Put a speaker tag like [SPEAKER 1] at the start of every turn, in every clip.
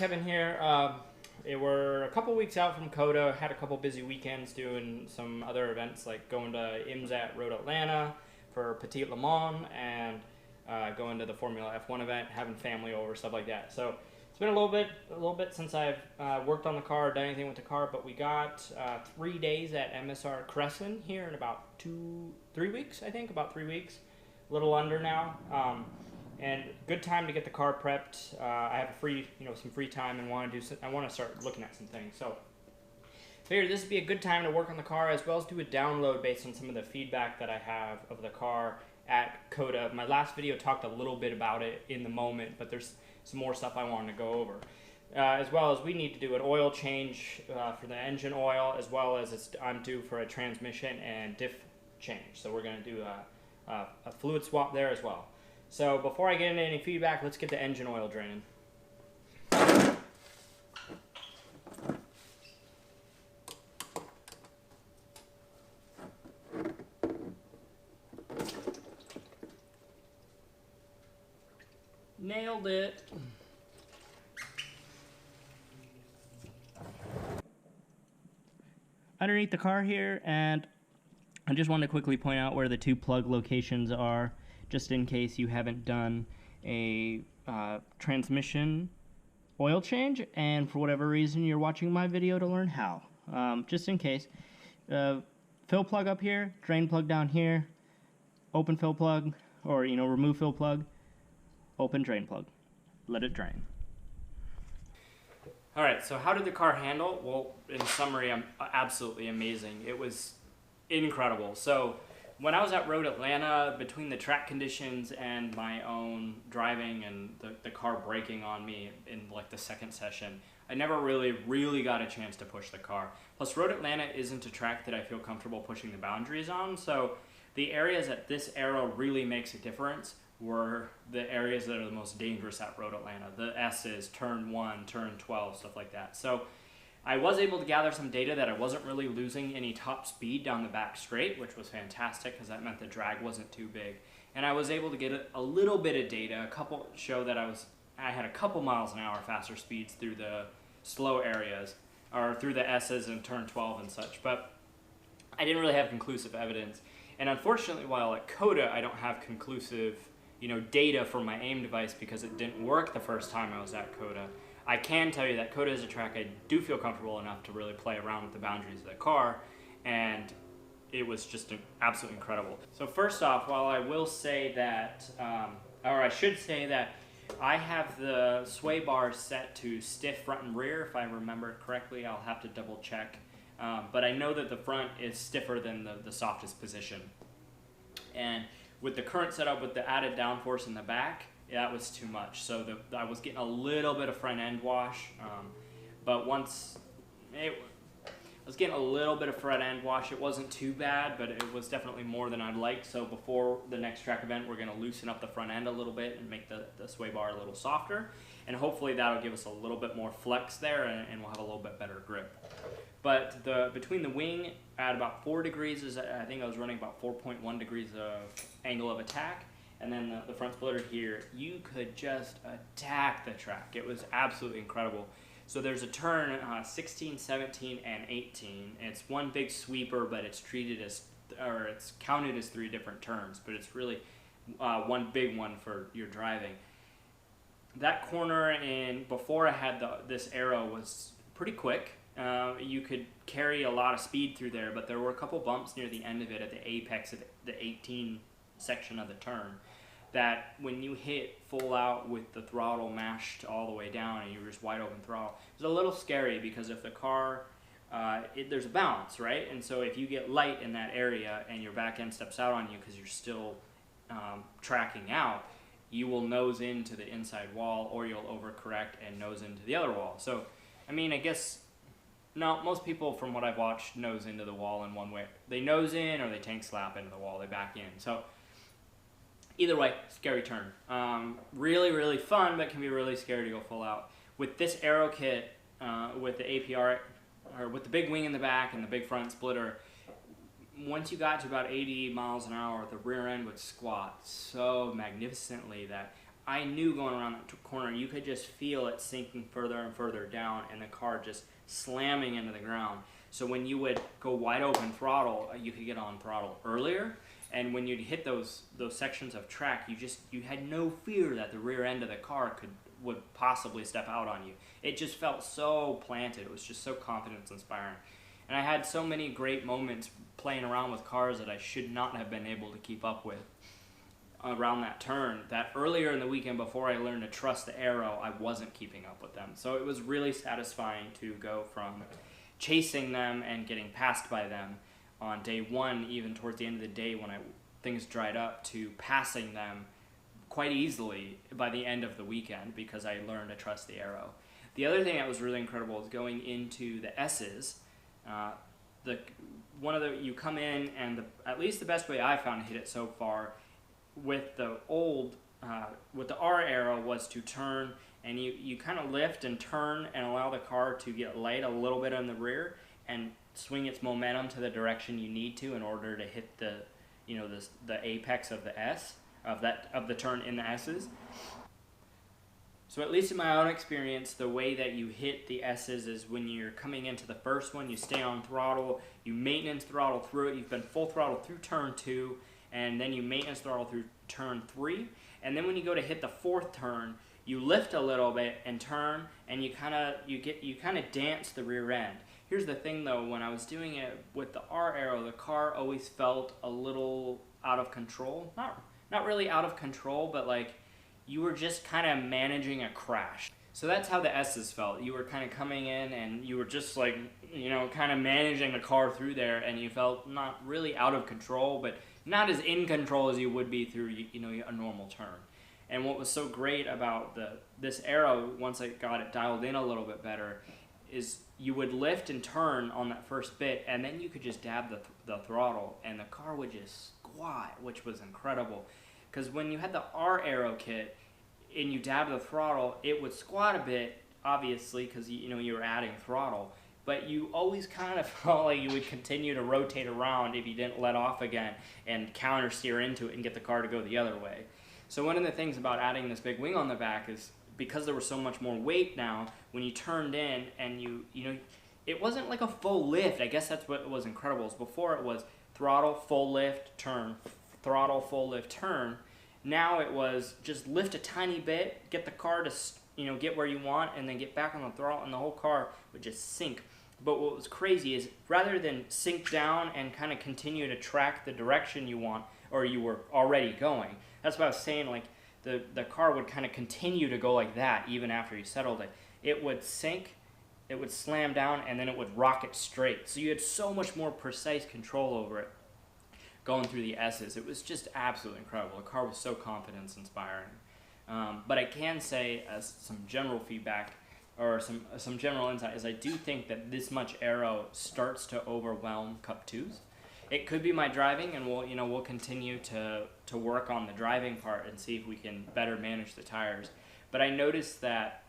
[SPEAKER 1] Kevin here. We're a couple weeks out from COTA. Had a couple busy weekends doing some other events like going to IMSA Road Atlanta for Petit Le Mans and going to the Formula F1 event, having family over, stuff like that. So it's been a little bit since I've worked on the car, done anything with the car. But we got 3 days at MSR Crescent here in about 3 weeks, I think, about 3 weeks, a little under now. And good time to get the car prepped. I have some free time and want to start looking at some things. So figured this would be a good time to work on the car as well as do a download based on some of the feedback that I have of the car at COTA. My last video talked a little bit about it in the moment, but there's some more stuff I wanted to go over. As well as we need to do an oil change for the engine oil, as well as I'm due for a transmission and diff change. So we're going to do a fluid swap there as well. So before I get into any feedback, let's get the engine oil draining. Nailed it. Underneath the car here, and I just want to quickly point out where the two plug locations are, just in case you haven't done a transmission oil change and for whatever reason you're watching my video to learn how. Just in case. Fill plug up here, drain plug down here, open fill plug, or remove fill plug, open drain plug. Let it drain. Alright, so how did the car handle? Well, in summary, absolutely amazing. It was incredible. So when I was at Road Atlanta, between the track conditions and my own driving and the car braking on me in like the second session, I never really got a chance to push the car. Plus, Road Atlanta isn't a track that I feel comfortable pushing the boundaries on, so the areas that this Aero really makes a difference were the areas that are the most dangerous at Road Atlanta. The S's, turn 1, turn 12, stuff like that. So I was able to gather some data that I wasn't really losing any top speed down the back straight, which was fantastic because that meant the drag wasn't too big. And I was able to get a little bit of data, show that I had a couple miles an hour faster speeds through the slow areas, or through the S's and turn 12 and such, but I didn't really have conclusive evidence. And unfortunately, while at COTA I don't have conclusive data for my AIM device because it didn't work the first time I was at COTA, I can tell you that COTA is a track I do feel comfortable enough to really play around with the boundaries of the car, and it was just absolutely incredible. So first off, while I will say that, or I should say that I have the sway bars set to stiff front and rear, if I remember correctly. I'll have to double check, but I know that the front is stiffer than the softest position. And with the current setup with the added downforce in the back, that was too much. So I was getting a little bit of front end wash, but I was getting a little bit of front end wash. It wasn't too bad, but it was definitely more than I'd like. So before the next track event, we're going to loosen up the front end a little bit and make the sway bar a little softer. And hopefully that'll give us a little bit more flex there, and we'll have a little bit better grip. But between the wing at about 4 degrees, I think I was running about 4.1 degrees of angle of attack. And then the front splitter here, you could just attack the track. It was absolutely incredible. So there's a turn 16, 17, and 18. It's one big sweeper, but it's it's counted as 3 different turns, but it's really one big one for your driving. That corner, and before I had this Aero, was pretty quick. You could carry a lot of speed through there, but there were a couple bumps near the end of it at the apex of the 18 section of the turn that when you hit full out with the throttle mashed all the way down and you were just wide open throttle, it was a little scary because if the car, there's a balance, right? And so if you get light in that area and your back end steps out on you because you're still tracking out, you will nose into the inside wall, or you'll overcorrect and nose into the other wall. So, I mean, I guess, no, most people from what I've watched nose into the wall in one way. They nose in or they tank slap into the wall, they back in. So either way, scary turn. Really fun, but can be really scary to go full out. With this Aero kit, with the APR, or with the big wing in the back and the big front splitter, once you got to about 80 miles an hour, the rear end would squat so magnificently that I knew going around that corner, you could just feel it sinking further and further down, and the car just slamming into the ground. So when you would go wide open throttle, you could get on throttle earlier, and when you'd hit those sections of track, you had no fear that the rear end of the car would possibly step out on you. It just felt so planted. It was just so confidence inspiring. And I had so many great moments playing around with cars that I should not have been able to keep up with around that turn, that earlier in the weekend before I learned to trust the Aero, I wasn't keeping up with them. So it was really satisfying to go from chasing them and getting passed by them on day one, even towards the end of the day when things dried up, to passing them quite easily by the end of the weekend because I learned to trust the Aero. The other thing that was really incredible is going into the S's. You come in, and at least the best way I found to hit it so far with the R Aero was to turn, and you kind of lift and turn and allow the car to get light a little bit in the rear and swing its momentum to the direction you need to in order to hit the apex of the S of the turn in the S's. So at least in my own experience, the way that you hit the S's is when you're coming into the first one, you stay on throttle, you maintenance throttle through it, you've been full throttle through turn 2, and then you maintenance throttle through turn 3, and then when you go to hit the fourth turn, you lift a little bit and turn, and you kind of dance the rear end. Here's the thing though, when I was doing it with the R Aero, the car always felt a little out of control. Not really out of control, but like you were just kind of managing a crash. So that's how the S's felt. You were kind of coming in and you were just like, kind of managing the car through there, and you felt not really out of control, but not as in control as you would be through a normal turn. And what was so great about this Aero, once I got it dialed in a little bit better, is you would lift and turn on that first bit, and then you could just dab the throttle, and the car would just squat, which was incredible. Because when you had the R Aero kit and you dab the throttle, it would squat a bit, obviously, because you were adding throttle. But you always kind of felt like you would continue to rotate around if you didn't let off again and counter steer into it and get the car to go the other way. So one of the things about adding this big wing on the back is because there was so much more weight now, when you turned in and it wasn't like a full lift. I guess that's what was incredible. Before it was throttle, full lift, turn, throttle, full lift, turn. Now it was just lift a tiny bit, get the car to get where you want, and then get back on the throttle, and the whole car would just sink. But what was crazy is rather than sink down and kind of continue to track the direction you want or you were already going, that's what I was saying, like the car would kind of continue to go like that even after you settled it. It would sink, it would slam down, and then it would rocket straight. So you had so much more precise control over it going through the S's. It was just absolutely incredible. The car was so confidence inspiring. But I can say, as some general feedback or some general insight, is I do think that this much Aero starts to overwhelm Cup 2s. It could be my driving, and we'll continue to work on the driving part and see if we can better manage the tires. But I noticed that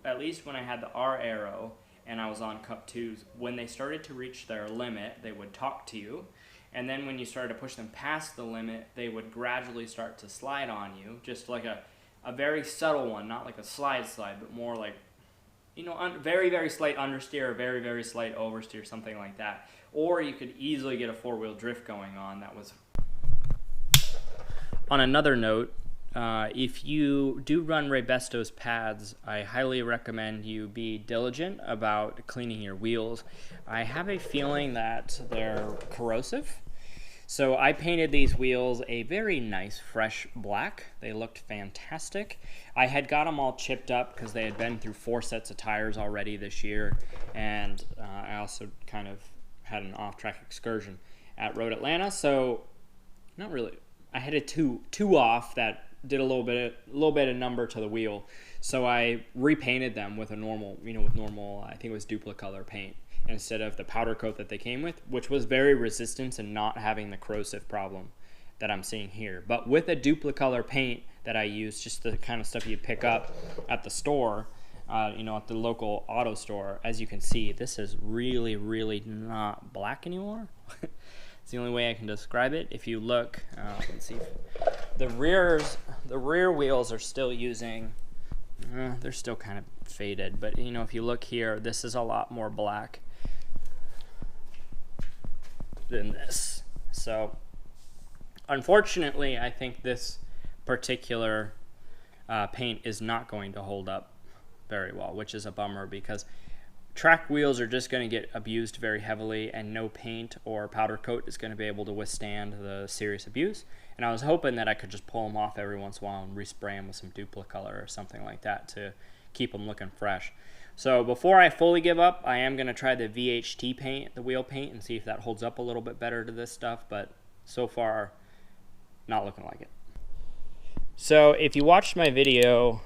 [SPEAKER 1] at least when I had the R Aero and I was on Cup 2s, when they started to reach their limit, they would talk to you. And then when you started to push them past the limit, they would gradually start to slide on you, just like a very subtle one, not like a slide, but more like, very, very slight understeer, or very, very slight oversteer, something like that. Or you could easily get a four-wheel drift going on. That was. On another note, if you do run Rabesto's pads, I highly recommend you be diligent about cleaning your wheels. I have a feeling that they're corrosive. So I painted these wheels a very nice fresh black. They looked fantastic. I had got them all chipped up because they had been through 4 sets of tires already this year, and I also kind of had an off-track excursion at Road Atlanta, so not really. I had a two off that did a little bit of number to the wheel, so I repainted them with a normal, I think it was Duplicolor paint, instead of the powder coat that they came with, which was very resistant and not having the corrosive problem that I'm seeing here. But with a Duplicolor paint that I used, just the kind of stuff you'd pick up at the store, at the local auto store, as you can see, this is really, really not black anymore. It's the only way I can describe it. If you look, let's see, the rears The rear wheels are still using, they're still kind of faded, but you know, if you look here, this is a lot more black than this. So unfortunately, I think this particular paint is not going to hold up very well, which is a bummer because track wheels are just going to get abused very heavily, and no paint or powder coat is going to be able to withstand the serious abuse. And I was hoping that I could just pull them off every once in a while and respray them with some Duplicolor or something like that to keep them looking fresh. So before I fully give up, I am going to try the VHT paint, the wheel paint, and see if that holds up a little bit better to this stuff, but so far, not looking like it. So if you watched my video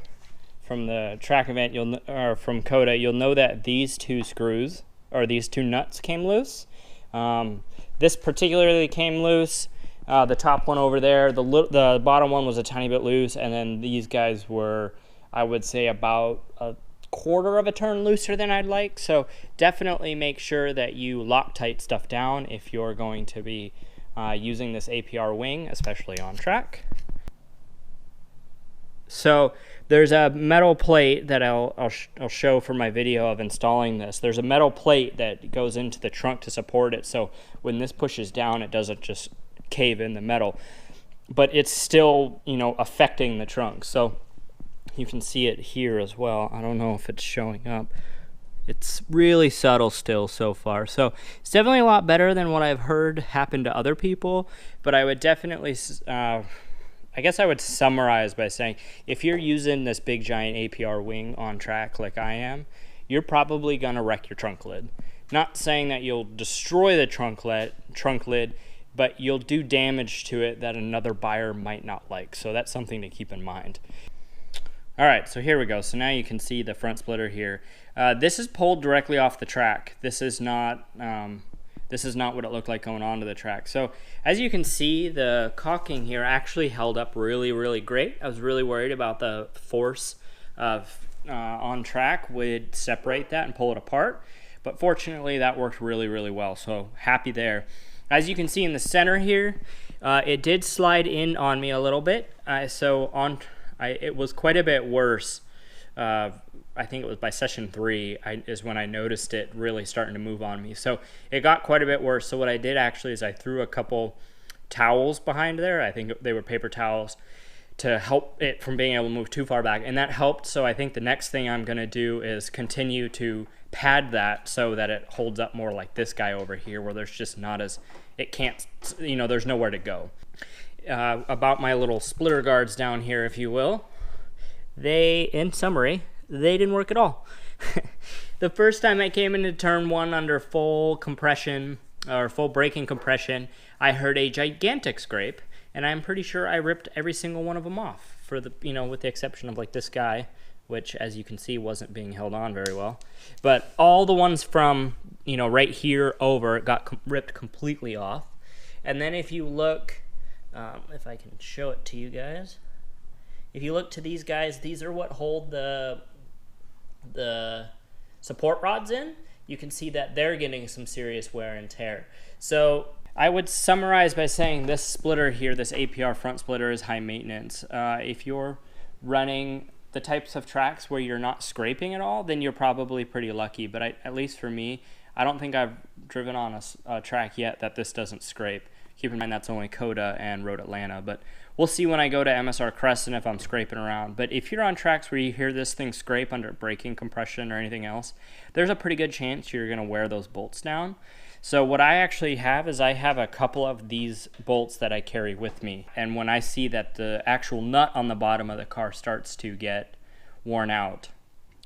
[SPEAKER 1] from the track event, or from COTA, you'll know that these two screws, or these two nuts, came loose. This particularly came loose. The top one over there, the bottom one was a tiny bit loose, and then these guys were, I would say, about a quarter of a turn looser than I'd like. So definitely make sure that you Loctite stuff down if you're going to be using this APR wing, especially on track. So there's a metal plate that I'll show for my video of installing this. There's a metal plate that goes into the trunk to support it, so when this pushes down, it doesn't just cave in the metal, but it's still, you know, affecting the trunk. So you can see it here as well. I don't know if it's showing up. It's really subtle still so far. So it's definitely a lot better than what I've heard happen to other people, but I would definitely I guess I would summarize by saying, if you're using this big giant APR wing on track like I am, you're probably gonna wreck your trunk lid. Not saying that you'll destroy the trunk lid, but you'll do damage to it that another buyer might not like. So that's something to keep in mind. All right, so here we go. So now you can see the front splitter here. This is pulled directly off the track. This is not what it looked like going onto the track. So as you can see, the caulking here actually held up really, really great. I was really worried about the force of on track would separate that and pull it apart, but fortunately that worked really, really well. So happy there. As you can see in the center here, it did slide in on me a little bit. It was quite a bit worse. I think it was by session 3 is when I noticed it really starting to move on me. So it got quite a bit worse. So what I did actually is I threw a couple towels behind there. I think they were paper towels to help it from being able to move too far back. And that helped. So I think the next thing I'm going to do is continue to pad that so that it holds up more like this guy over here, where there's just not as, it can't, you know, there's nowhere to go. About my little splitter guards down here, if you will, in summary, they didn't work at all. The first time I came into turn 1 under full compression, or full braking compression, I heard a gigantic scrape, and I'm pretty sure I ripped every single one of them off, for the, you know, with the exception of like this guy, which as you can see wasn't being held on very well. But all the ones from, you know, right here over got ripped completely off. And then if you look, if I can show it to you guys, if you look to these guys, these are what hold the support rods in. You can see that they're getting some serious wear and tear. So I would summarize by saying this splitter here, this APR front splitter, is high maintenance. If you're running the types of tracks where you're not scraping at all, then you're probably pretty lucky. But at least for me, I don't think I've driven on a track yet that this doesn't scrape. Keep in mind that's only COTA and Road Atlanta, but we'll see when I go to MSR Crescent if I'm scraping around. But if you're on tracks where you hear this thing scrape under braking compression or anything else, there's a pretty good chance you're going to wear those bolts down. So what I actually have is I have a couple of these bolts that I carry with me, and when I see that the actual nut on the bottom of the car starts to get worn out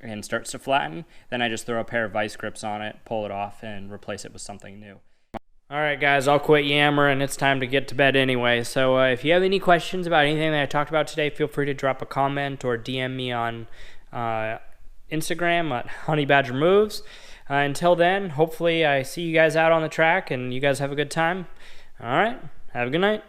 [SPEAKER 1] and starts to flatten, then I just throw a pair of vice grips on it, pull it off, and replace it with something new. Alright guys, I'll quit yammering. It's time to get to bed anyway. So if you have any questions about anything that I talked about today, feel free to drop a comment or DM me on Instagram at honeybadgermoves. Until then, hopefully I see you guys out on the track and you guys have a good time. Alright, have a good night.